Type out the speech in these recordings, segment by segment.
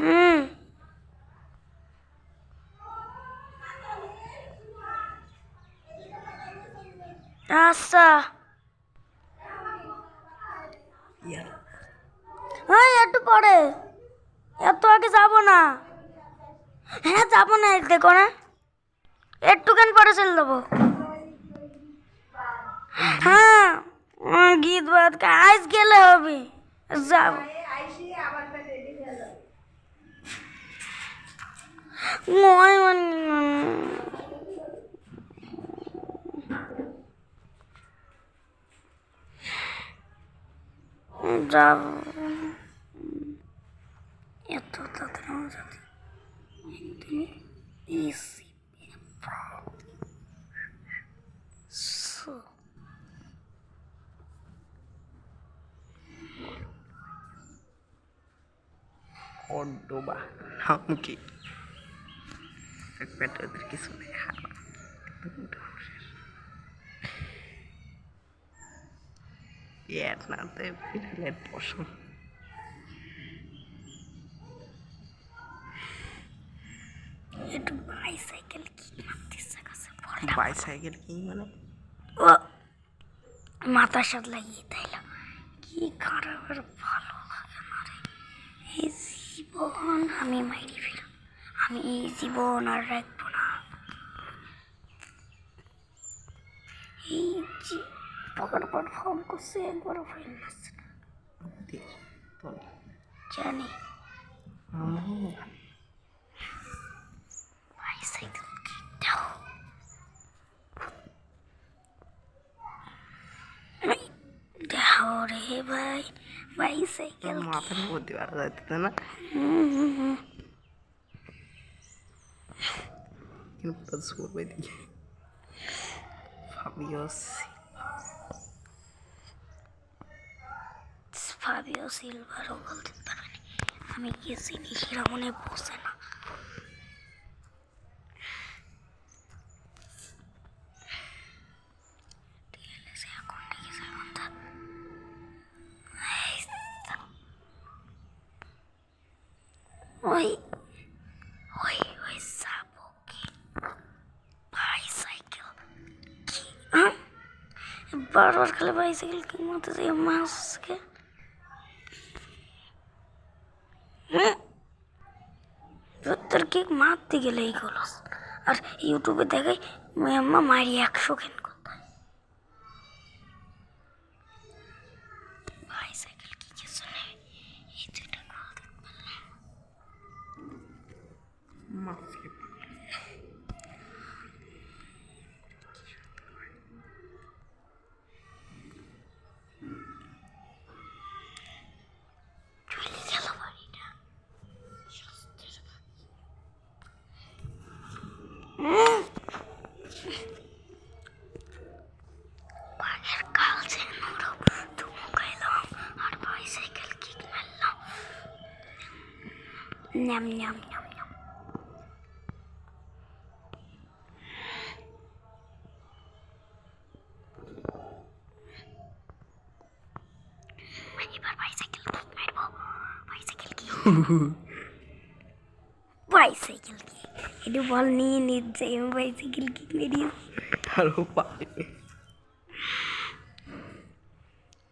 হুম আচ্ছা হ্যাঁ একটু পরে এত আগে যাবো না হ্যাঁ যাবো না দেখো না একটুখানি পরে চলে যাবো হ্যাঁ গীত বাদ আজ গেলে হবে যাব মই যাব এত তাড়াতাড়ি আমার সাথে একদমই ইসি Cordoba hamki better কিছু নেই নাতে পিরালের পশম একটু বাইসাইকেল কি মারতেছে কাছে বাইসাইকেল কি মানে ও মাথার সাথে লাগিয়ে তাইল কি খারাপ আর ভালো লাগে না রে এই জীবন আমি মাইরি ফেল আমি এই জীবন আর রাখবো না এই যে পকেট পর ফোন করছে একবারও ফেল মারছে না জানি বাইসাইকেল কি দাও দাও রে ভাই বাইসাইকেল মাথার মধ্যে আর যাইতে না কিন্তু সুরবে দিকে ফাবিও সিলভারও বলতে পারেনি আমি কি চিনি সেটা মনে পড়ছে না ওই ওই ওই যাবো কি বাইসাইকেল কি বারবার খালি বাইসাইকেল কি মতো যে মাছকে তোর কেক মারতে গেলে এই গলস আর ইউটিউবে দেখাই আম্মা মারি 100 কেন কোথায় বাইসাইকেল কি কিছু নেই এই দুইটা খুলতে পারলাম Nham nham nham nham. এবার বাইসাইকেল কিক মারবো বাইসাইকেল কিক বাইসাইকেল কিক একটু বল নিয়ে নিচ্ছে আমি বাইসাইকেল কিক মেরিয়ে আরো পারে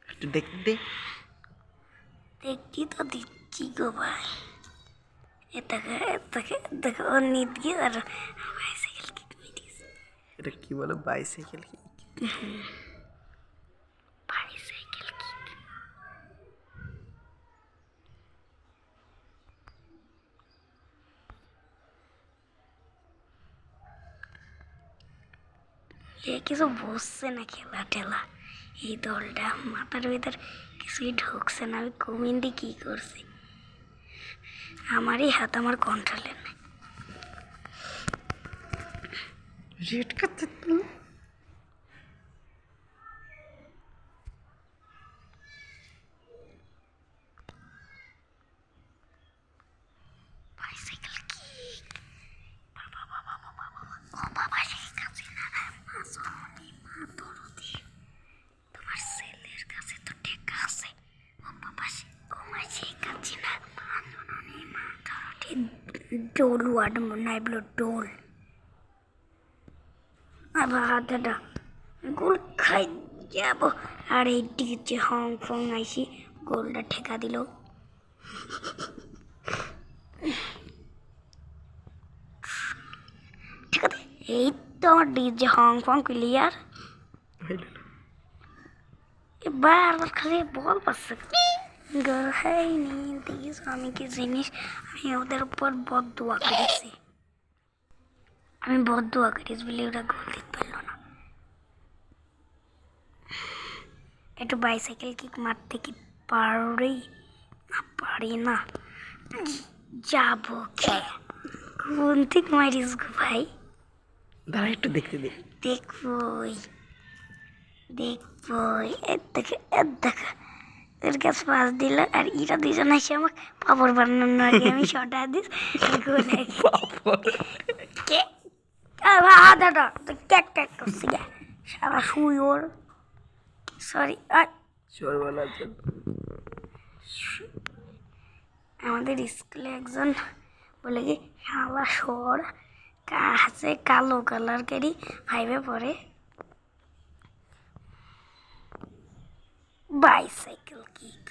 একটু দেখতে দেখছি তো দিচ্ছি গো ভাই দেখো ওর নিত গিয়ে আর বাইসাইকেল কিক মেরিয়েছে এটা কি বলে বাইসাইকেল কিক বাইসাইকেল কিক এ কিছু বসছে না খেলা টেলা এই দলটা মাথার ভিতর কিছুই ঢুকছে না আমি কমিন্দি কি করছি আমারই হাত আমার কন্ট্রোলে নেই রেড করতে তুমি বাইসাইকেল কিক বাবা বাবা বাবা বাবা ও বাবা সেই কাছে না মা সরনি মা দরদি তোমার ছেলের কাছে তো টেকা আছে ও বাবা ও মা সেই কাছে না মা সরনি মা দরদি ডোল ওয়ার্ড নাই বলো ডোল আবার হাতটা গোল খাই যাব আর এইদিকে যে হংকং আইসি গোলটা ঠেকা দিল ঠিক আছে এই তো আমার ডিজে হংকং ক্লিয়ার এবার খালি বল পাচ্ছে হয়নি দেখিস আমি কি জিনিস আমি ওদের উপর বদদুয়া করেছি আমি বদদুয়া করেছি বলে ওরা গোল দিতে পারলো না একটু বাইসাইকেল কিক মারতে কি পারি না পারি না যাবো কে কোন ঠিক মারিস গো ভাই দাঁড়া একটু দেখতে দে দেখবই দেখবই এর দেখে এর কাছে পাস দিল আর এরা দুজন এসে আমাকে পাপড় বানানোর আগে আমি শটা দিস কে আদাটা তো ক্যাক ক্যাক করছি গে সারা শুই ওর সরি চোর বলার জন্য আমাদের স্কুলে একজন বলে কি শালা সর হাতে কালো কালার কারি ফাইভে পড়ে বাইসাইকেল কিক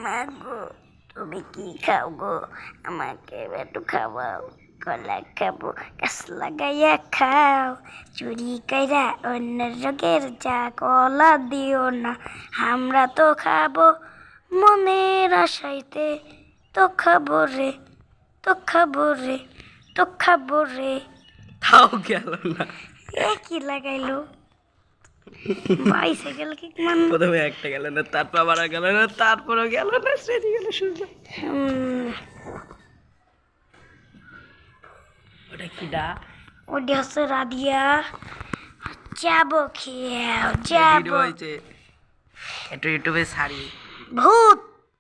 মা গো তুমি কি খাও গো আমাকে একটু খাওয়াও কলা খাবো গাছ লাগাইয়া খাও চুরি কইরা অন্য রোগের চা কলা দিও না আমরা তো খাবো মনের আশাইতে তো খাবো রে তো খাবো রে তো খাবো রে তাও গেল না এ কি লাগাইলো বাইসাইকেল কিক মান প্রথমে একটা গেল না তারপর আবার গেল না তারপরও গেল না সেটি গেল শুনলাম ওটা কি ডা ওটা হচ্ছে রাধিয়া যাবো খেয়ে যাবো হয়েছে একটু ইউটিউবে ছাড়ি ভূত